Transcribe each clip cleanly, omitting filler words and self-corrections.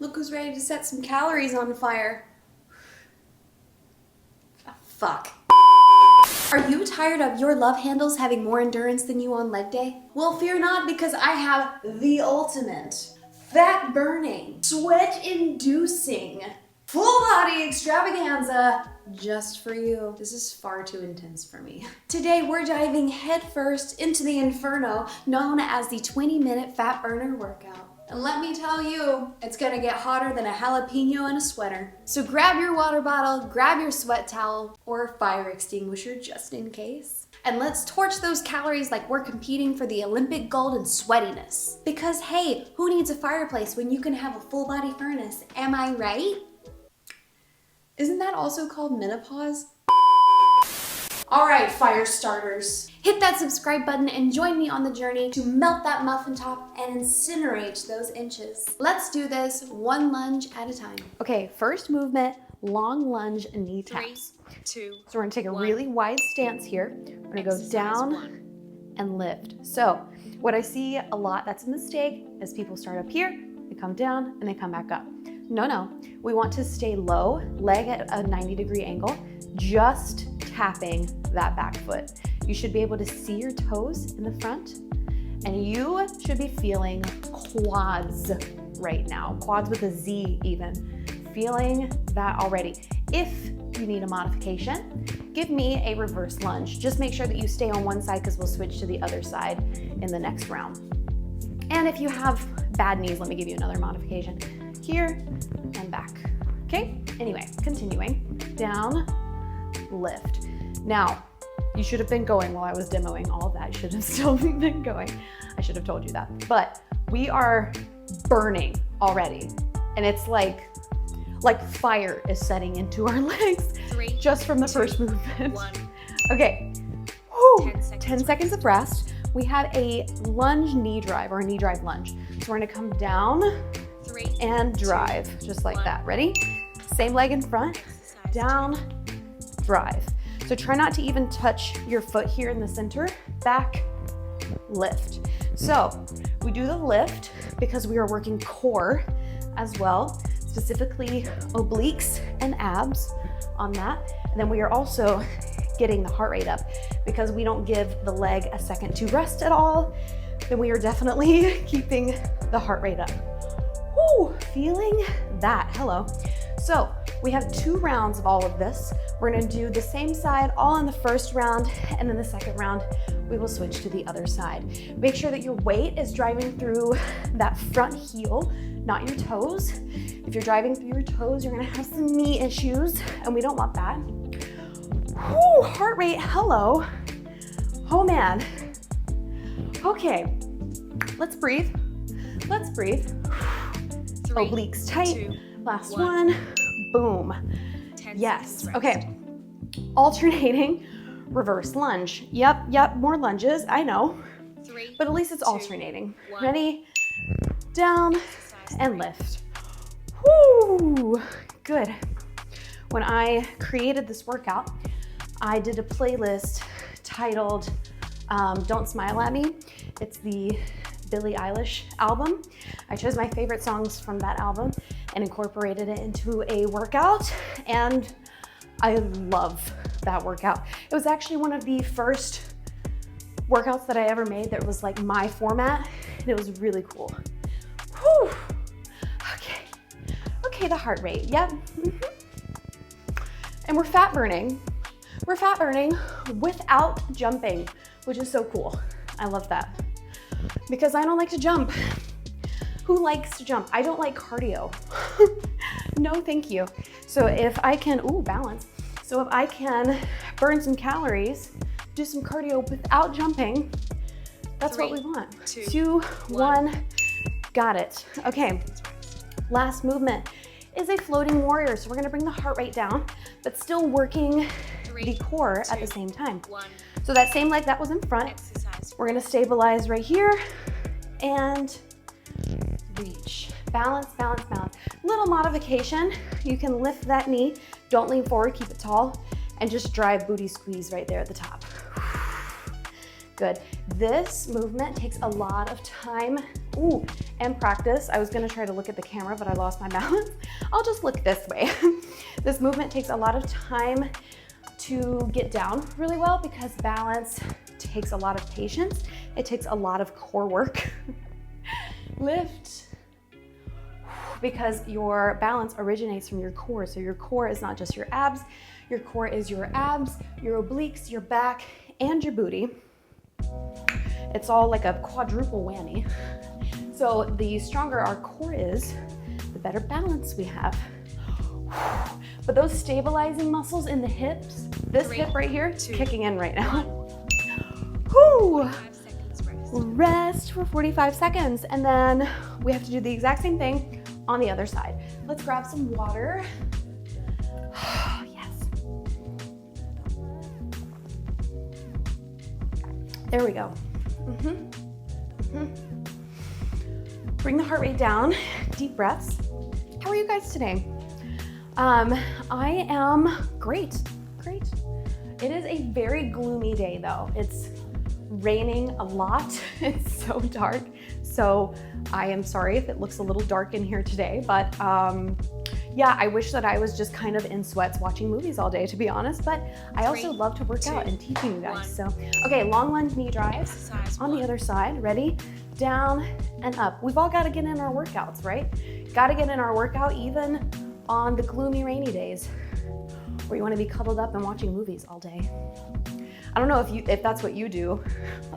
Look who's ready to set some calories on fire. Oh, fuck. Are you tired of your love handles having more endurance than you on leg day? Well, fear not, because I have the ultimate fat burning, sweat inducing, full body extravaganza just for you. This is far too intense for me. Today we're diving headfirst into the inferno known as the 20-minute fat burner workout. And let me tell you, it's gonna get hotter than a jalapeno in a sweater. So grab your water bottle, grab your sweat towel, or fire extinguisher just in case. And let's torch those calories like we're competing for the Olympic gold in sweatiness. Because hey, who needs a fireplace when you can have a full body furnace? Am I right? Isn't that also called menopause? All right, fire starters. Hit that subscribe button and join me on the journey to melt that muffin top and incinerate those inches. Let's do this one lunge at a time. Okay, first movement, long lunge and knee taps. 3, 2, So we're gonna take a really wide stance here. We're gonna go down and lift. So what I see a lot that's a mistake is people start up here, they come down and they come back up. No, we want to stay low, leg at a 90-degree angle, just tapping that back foot. You should be able to see your toes in the front, and you should be feeling quads right now. Quads with a Z even. Feeling that already. If you need a modification, give me a reverse lunge. Just make sure that you stay on one side because we'll switch to the other side in the next round. And if you have bad knees, let me give you another modification. Here and back. Okay, anyway, continuing. Down, lift. Now, you should have been going while I was demoing all of that. You should have still been going. I should have told you that. But we are burning already. And it's like fire is setting into our legs 3, just from the 2, first movement. 1. Okay, whew. 10 10 seconds of rest. We have a lunge knee drive or a knee drive lunge. So we're gonna come down 3 and drive, just like that. Ready? Same leg in front, down, drive. So try not to even touch your foot here in the center. Back, lift. So we do the lift because we are working core as well, specifically obliques and abs on that. And then we are also getting the heart rate up because we don't give the leg a second to rest at all. Then we are definitely keeping the heart rate up. Woo, feeling that, hello. So we have 2 rounds of all of this. We're gonna do the same side all in the first round, and then the second round, we will switch to the other side. Make sure that your weight is driving through that front heel, not your toes. If you're driving through your toes, you're gonna have some knee issues, and we don't want that. Whew, heart rate, hello. Oh man. Okay, let's breathe. Let's breathe. 3, Obliques tight. 2, Last 1. one. Boom. 10 Yes. seconds rest. Okay. Alternating reverse lunge. Yep. More lunges. I know. 3, But at least it's 2, alternating. 1. Ready? Down Exercise and 3. lift. Whoo! Good. When I created this workout, I did a playlist titled Don't Smile at Me. It's the Billie Eilish album. I chose my favorite songs from that album and incorporated it into a workout, and I love that workout. It was actually one of the first workouts that I ever made that was like my format, and it was really cool. Whew. Okay, the heart rate, yep. And we're fat burning. We're fat burning without jumping, which is so cool. I love that. Because I don't like to jump. Who likes to jump? I don't like cardio. No, thank you. So if I can, balance. So if I can burn some calories, do some cardio without jumping, that's 3, what we want. 2, 2, 1, got it. Okay, last movement is a floating warrior. So we're gonna bring the heart rate down, but still working 3, the core 2, at the same time. 1. So that same leg that was in front, Exercise. we're gonna stabilize right here and reach. Balance, balance, balance. Little modification, you can lift that knee, don't lean forward, keep it tall, and just drive booty squeeze right there at the top. Good. This movement takes a lot of time. and practice. I was gonna try to look at the camera, but I lost my balance. I'll just look this way. This movement takes a lot of time to get down really well because balance takes a lot of patience. It takes a lot of core work. Lift, because your balance originates from your core. So your core is not just your abs, your core is your abs, your obliques, your back, and your booty. It's all like a quadruple whammy. So the stronger our core is, the better balance we have. But those stabilizing muscles in the hips, this hip right here, is kicking in right now. Whew. 5 seconds rest. Rest for 45 seconds. And then we have to do the exact same thing on the other side. Let's grab some water. Yes. There we go. Bring the heart rate down, deep breaths. How are you guys today? I am great. It is a very gloomy day though. It's raining a lot. It's so dark. So I am sorry if it looks a little dark in here today, but yeah, I wish that I was just kind of in sweats watching movies all day, to be honest, but I also love to work out and teaching you guys. So, okay, long lunge knee drives Exercise on the 1. other side. Ready? Down and up. We've all got to get in our workouts, right? Got to get in our workout even on the gloomy, rainy days where you want to be cuddled up and watching movies all day. I don't know if that's what you do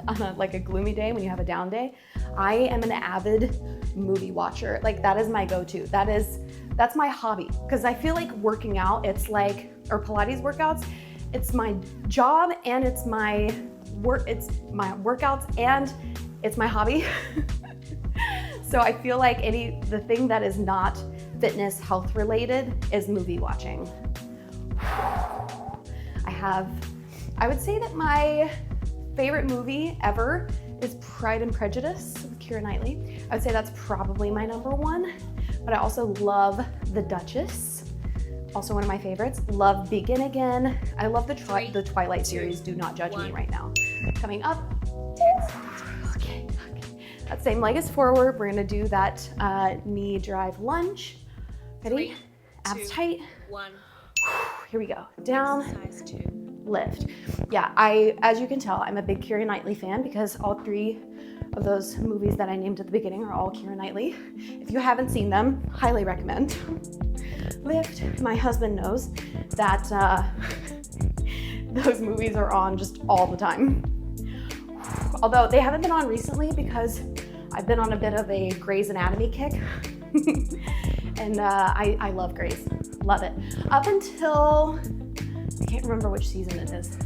on like a gloomy day when you have a down day. I am an avid movie watcher. Like that is my go-to. That's my hobby because I feel like working out, it's like, or Pilates workouts, it's my job and it's my workouts and it's my hobby. So I feel like the thing that is not fitness health related is movie watching. I would say that my favorite movie ever is Pride and Prejudice with Keira Knightley. I would say that's probably my number one, but I also love The Duchess, also one of my favorites. Love Begin Again. I love the Twilight series. Do not judge me right now. Coming up. 10 seconds. Okay. That same leg is forward. We're gonna do that knee drive lunge. Ready? 3, Abs 2, tight. 1. Here we go. Down. Exercise 2. Lift. Yeah, as you can tell, I'm a big Keira Knightley fan because all 3 of those movies that I named at the beginning are all Keira Knightley. If you haven't seen them, highly recommend. Lift. My husband knows that those movies are on just all the time. Although they haven't been on recently because I've been on a bit of a Grey's Anatomy kick. And I love Grey's, love it. Up until, I can't remember which season it is.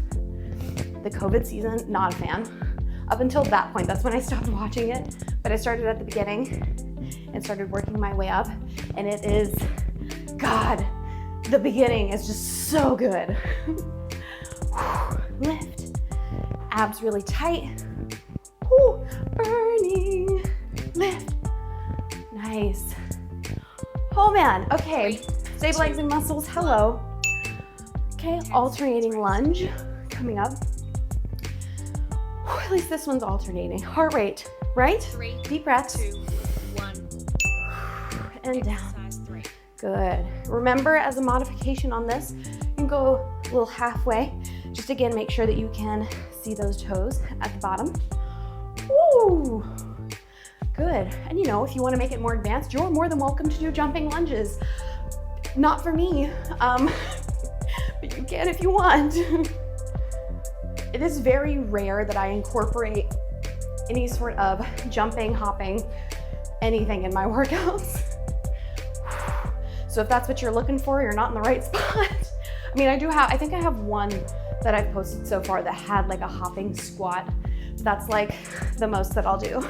The COVID season, not a fan. Up until that point, that's when I stopped watching it. But I started at the beginning and started working my way up. And it is, God, the beginning is just so good. Lift, abs really tight. Woo, burning, lift, nice. Oh man, okay, stabilizing muscles, hello. Okay, alternating lunge, coming up. At least this one's alternating. Heart rate, right? 3, Deep breaths. 2, 1. And down. Exercise 3. Good. Remember, as a modification on this, you can go a little halfway. Just again, make sure that you can see those toes at the bottom. Woo! Good. And you know, if you want to make it more advanced, you're more than welcome to do jumping lunges. Not for me, but you can if you want. It is very rare that I incorporate any sort of jumping, hopping, anything in my workouts. So if that's what you're looking for, you're not in the right spot. I mean, I think I have one that I've posted so far that had like a hopping squat. That's like the most that I'll do.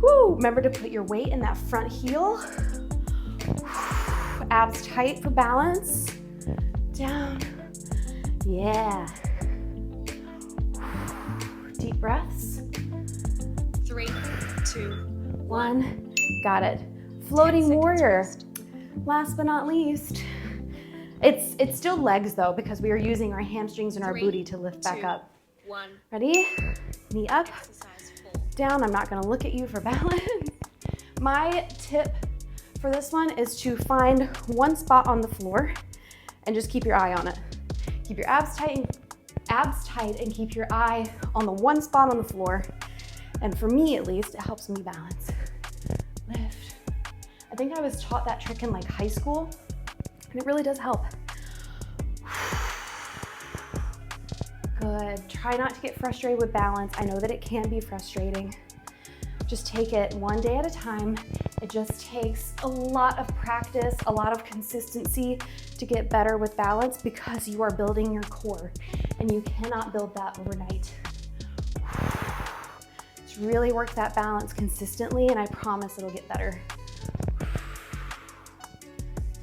Woo, remember to put your weight in that front heel. Abs tight for balance. Down. Yeah. Deep breaths. 3, 2, 1. Got it. Floating 10 seconds warrior. rest. Last but not least. It's still legs though, because we are using our hamstrings and our 3, booty to lift back 2, up. 1. Ready? Knee up, Exercise 4. down. I'm not gonna look at you for balance. My tip for this one is to find one spot on the floor and just keep your eye on it. Keep your abs tight and keep your eye on the one spot on the floor. And for me, at least, it helps me balance. Lift. I think I was taught that trick in like high school, and it really does help. Good. Try not to get frustrated with balance. I know that it can be frustrating. Just take it one day at a time. It just takes a lot of practice, a lot of consistency to get better with balance because you are building your core and you cannot build that overnight. Just really work that balance consistently and I promise it'll get better.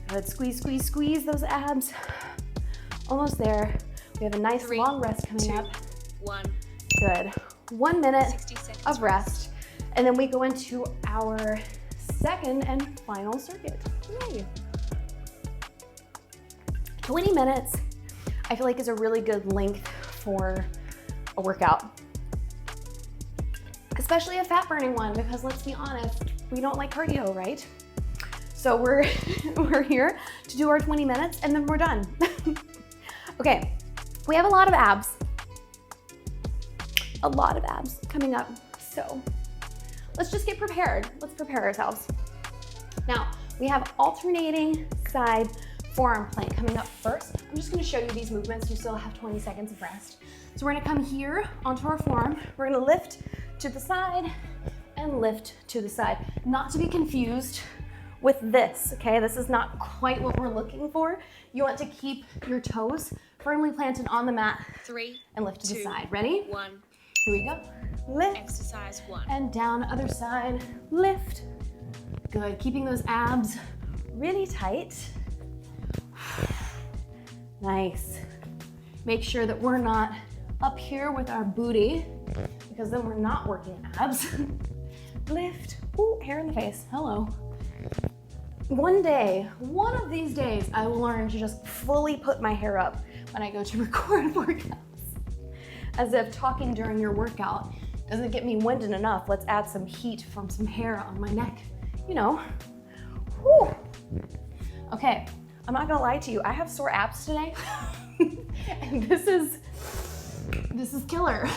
Good. Squeeze, squeeze, squeeze those abs. Almost there. We have a nice 3, long rest coming 2, up. 1. Good. 1 minute 60 seconds of rest. And then we go into our second and final circuit. Yay. 20 minutes, I feel like is a really good length for a workout. Especially a fat burning one, because let's be honest, we don't like cardio, right? So we're here to do our 20 minutes and then we're done. Okay, we have a lot of abs coming up. So let's just get prepared. Let's prepare ourselves. Now, we have alternating side forearm plank coming up first. I'm just gonna show you these movements. You still have 20 seconds of rest. So we're gonna come here onto our forearm. We're gonna lift to the side and lift to the side. Not to be confused with this, okay? This is not quite what we're looking for. You want to keep your toes firmly planted on the mat 3 and lift to the 2, side. Ready? 1. Here we go. Lift. Exercise 1. And down, other side, lift. Good, keeping those abs really tight. Nice. Make sure that we're not up here with our booty because then we're not working abs. Lift. Ooh, hair in the face, hello. One of these days, I will learn to just fully put my hair up when I go to record workouts. As if talking during your workout doesn't get me winded enough, let's add some heat from some hair on my neck. You know, whew. Okay, I'm not gonna lie to you, I have sore abs today. And this is killer.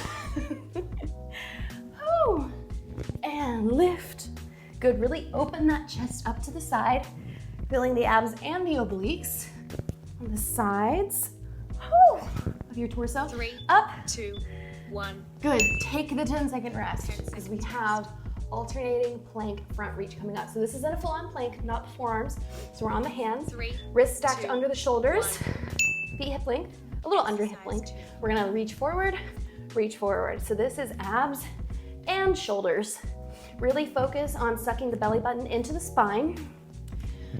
Whew. And lift. Good, really open that chest up to the side, feeling the abs and the obliques on the sides. Whew. Of your torso. 3, up, 2, 1. Good, take the 10-second rest because we have alternating plank front reach coming up. So this isn't a full-on plank, not the forearms. So we're on the hands, 3, wrists stacked 2, under the shoulders, 1. feet hip length, a little under hip length. We're gonna reach forward. So this is abs and shoulders. Really focus on sucking the belly button into the spine.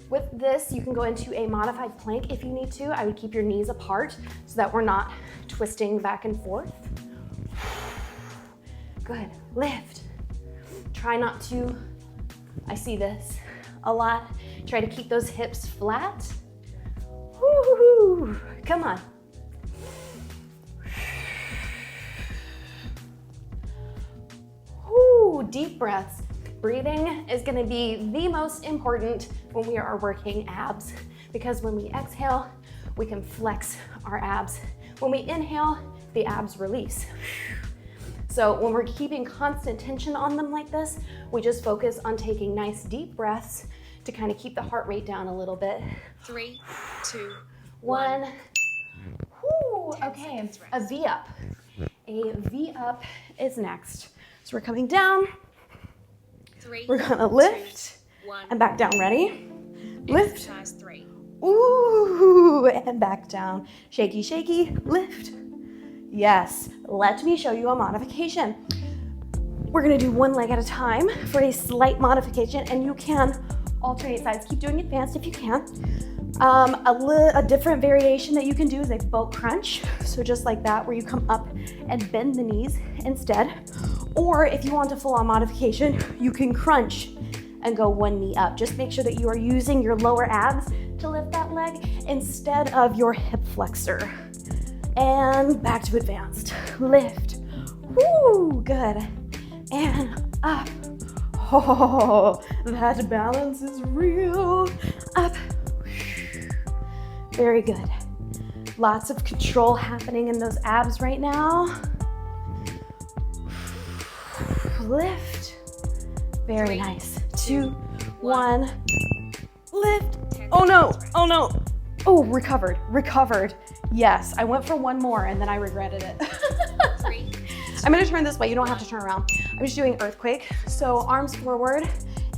With this, you can go into a modified plank if you need to. I would keep your knees apart so that we're not twisting back and forth. Good, lift. Try not to, I see this a lot. Try to keep those hips flat. Woo-hoo-hoo. Come on. Woo, deep breaths. Breathing is gonna be the most important when we are working abs because when we exhale, we can flex our abs. When we inhale, the abs release. So when we're keeping constant tension on them like this, we just focus on taking nice deep breaths to kind of keep the heart rate down a little bit. 3, 2, 1. 1. Woo, okay, a V up. A V up is next. So we're coming down. 3, We're gonna lift 2, 1. and back down. Ready? Lift. Exercise 3. Ooh, and back down. Shaky, shaky, lift. Yes, let me show you a modification. We're gonna do one leg at a time for a slight modification, and you can alternate sides. Keep doing it fast if you can. A different variation that you can do is a boat crunch. So just like that, where you come up and bend the knees instead. Or if you want a full-on modification, you can crunch and go one knee up. Just make sure that you are using your lower abs to lift that leg instead of your hip flexor. And back to advanced. Lift. Woo, good. and up. Oh, that balance is real. Up. Very good. Lots of control happening in those abs right now. Lift. Very nice. 2, 1. Lift. Oh no, oh no. Oh, recovered. Yes, I went for one more and then I regretted it. 3. I'm gonna turn this way, you don't have to turn around. I'm just doing earthquake. So arms forward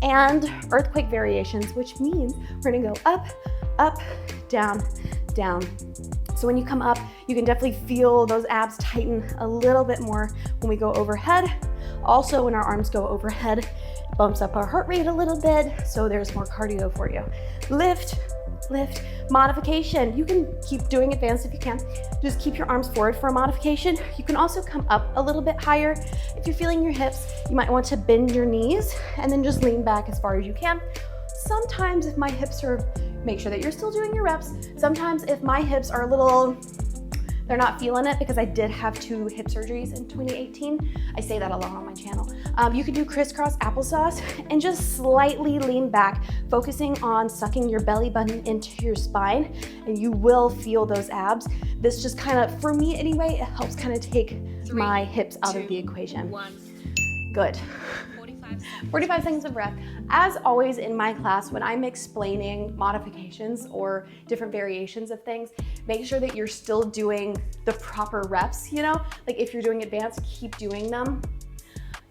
and earthquake variations, which means we're gonna go up, up, down, down. So when you come up, you can definitely feel those abs tighten a little bit more when we go overhead. Also, when our arms go overhead, it bumps up our heart rate a little bit, so there's more cardio for you. Lift, lift, modification. You can keep doing advanced if you can. Just keep your arms forward for a modification. You can also come up a little bit higher. If you're feeling your hips, you might want to bend your knees and then just lean back as far as you can. Sometimes if my hips are, make sure that you're still doing your reps. Sometimes if my hips are a little, they're not feeling it because I did have 2 hip surgeries in 2018. I say that a lot on my channel. You can do crisscross applesauce and just slightly lean back, focusing on sucking your belly button into your spine, and you will feel those abs. This just kind of, for me anyway, it helps kind of take 3, my hips out 2, of the equation. 1. Good. 45 seconds. 45 seconds of breath. As always in my class, when I'm explaining modifications or different variations of things, make sure that you're still doing the proper reps, you know? Like if you're doing advanced, keep doing them.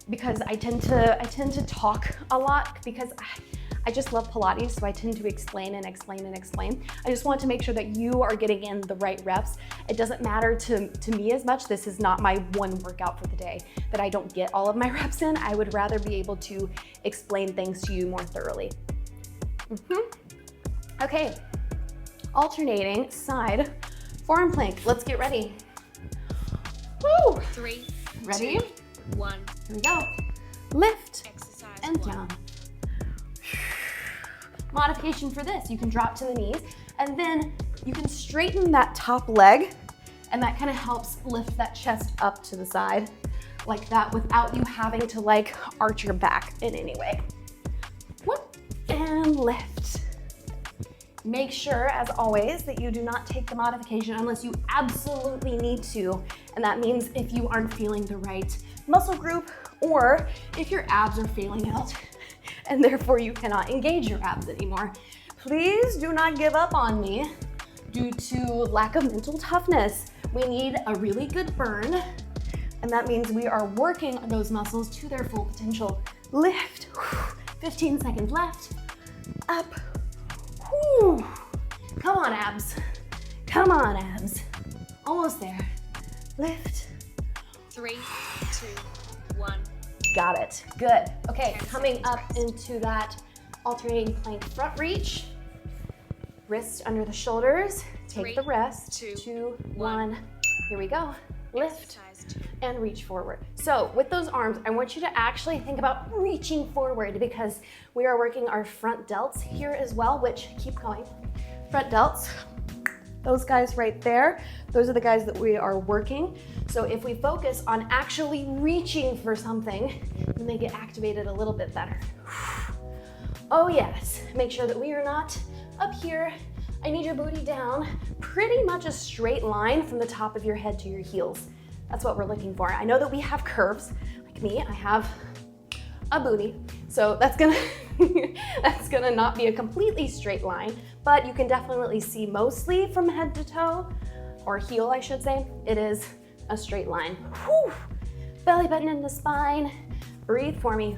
Because I tend to talk a lot because I just love Pilates, so I tend to explain and explain and explain. I just want to make sure that you are getting in the right reps. It doesn't matter to me as much. This is not my one workout for the day that I don't get all of my reps in. I would rather be able to explain things to you more thoroughly. Okay, alternating side forearm plank. Let's get ready. Woo! 3, Ready? 2, 1. Here we go. Lift Exercise and 1. down. Modification for this, you can drop to the knees and then you can straighten that top leg, and that kind of helps lift that chest up to the side like that without you having to like arch your back in any way. Whoop, and lift. Make sure, as always, that you do not take the modification unless you absolutely need to, and that means if you aren't feeling the right muscle group or if your abs are failing out and therefore you cannot engage your abs anymore. Please do not give up on me due to lack of mental toughness. We need a really good burn, and that means we are working those muscles to their full potential. Lift, 15 seconds left, up, whew. Come on abs, come on abs, almost there. Lift. 3, 2, 1. Got it, good. Okay, 10 coming seconds up rest. into that alternating plank front reach. Wrist under the shoulders, take 3, the rest. 2, 2, 1. 1. Here we go. Lift Exercise 2. and reach forward. So with those arms, I want you to actually think about reaching forward because we are working our front delts here as well, which keep going. Front delts, those guys right there, those are the guys that we are working. So if we focus on actually reaching for something, then they get activated a little bit better. Oh yes, make sure that we are not up here. I need your booty down, pretty much a straight line from the top of your head to your heels. That's what we're looking for. I know that we have curves, like me, I have a booty, so that's gonna not be a completely straight line, but you can definitely see mostly from head to toe, or heel I should say, it is a straight line. Whew. Belly button in the spine, breathe for me.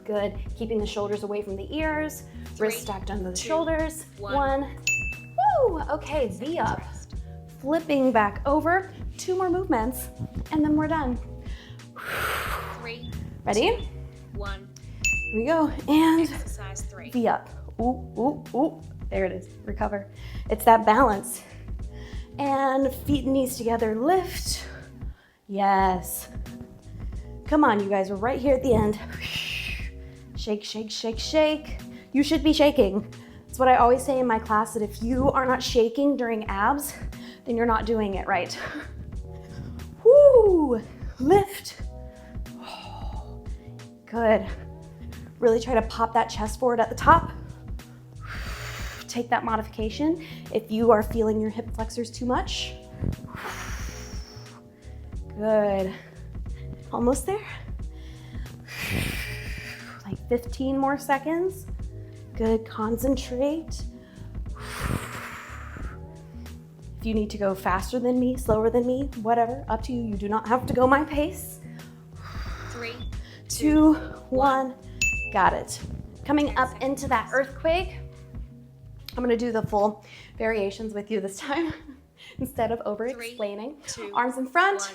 Good, keeping the shoulders away from the ears, 3, wrists stacked under the 2, shoulders. 1. 1. Woo, okay, V up. Flipping back over, 2 more movements, and then we're done. 3, Ready? 1. Here we go, and Exercise 3. V up. Ooh, ooh, ooh. There it is, recover. It's that balance. And feet and knees together, lift. Yes. Come on, you guys, we're right here at the end. Shake, shake, shake, shake. You should be shaking. It's what I always say in my class, that if you are not shaking during abs, then you're not doing it right. Woo! Lift. Good. Really try to pop that chest forward at the top. Take that modification if you are feeling your hip flexors too much. Good. Almost there. Like 15 more seconds. Good, concentrate. If you need to go faster than me, slower than me, whatever, up to you. You do not have to go my pace. 3, 2, 1. Got it. Coming up into that earthquake. I'm gonna do the full variations with you this time instead of over-explaining. 3, 2, Arms in front 1.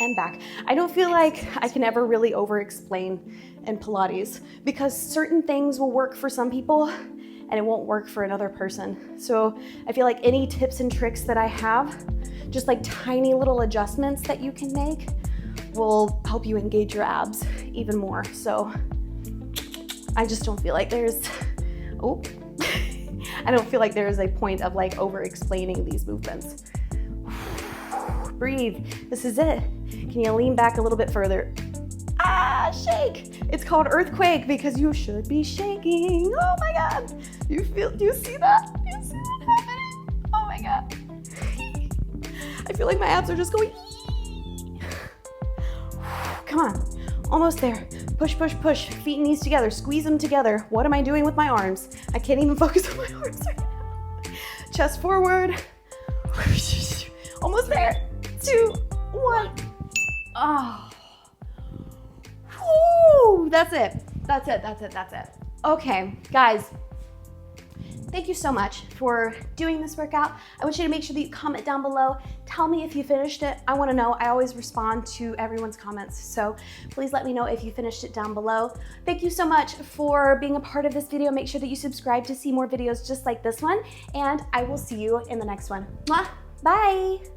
and back. I don't feel like I can ever really over-explain in Pilates because certain things will work for some people and it won't work for another person. So I feel like any tips and tricks that I have, just like tiny little adjustments that you can make, will help you engage your abs even more. So I just don't feel like there's, I don't feel like there is a point of like over-explaining these movements. Breathe, this is it. Can you lean back a little bit further? Shake. It's called earthquake because you should be shaking. Oh my God. Do you see that? Do you see that happening? Oh my God. I feel like my abs are just going. Come on, almost there. Push, push, push. Feet and knees together, squeeze them together. What am I doing with my arms? I can't even focus on my arms right now. Chest forward. Almost there. 2, 1. Oh. Woo, that's it. That's it, that's it, that's it. Okay, guys, thank you so much for doing this workout. I want you to make sure that you comment down below. Tell me if you finished it. I wanna know. I always respond to everyone's comments, so please let me know if you finished it down below. Thank you so much for being a part of this video. Make sure that you subscribe to see more videos just like this one, and I will see you in the next one. Mwah. Bye.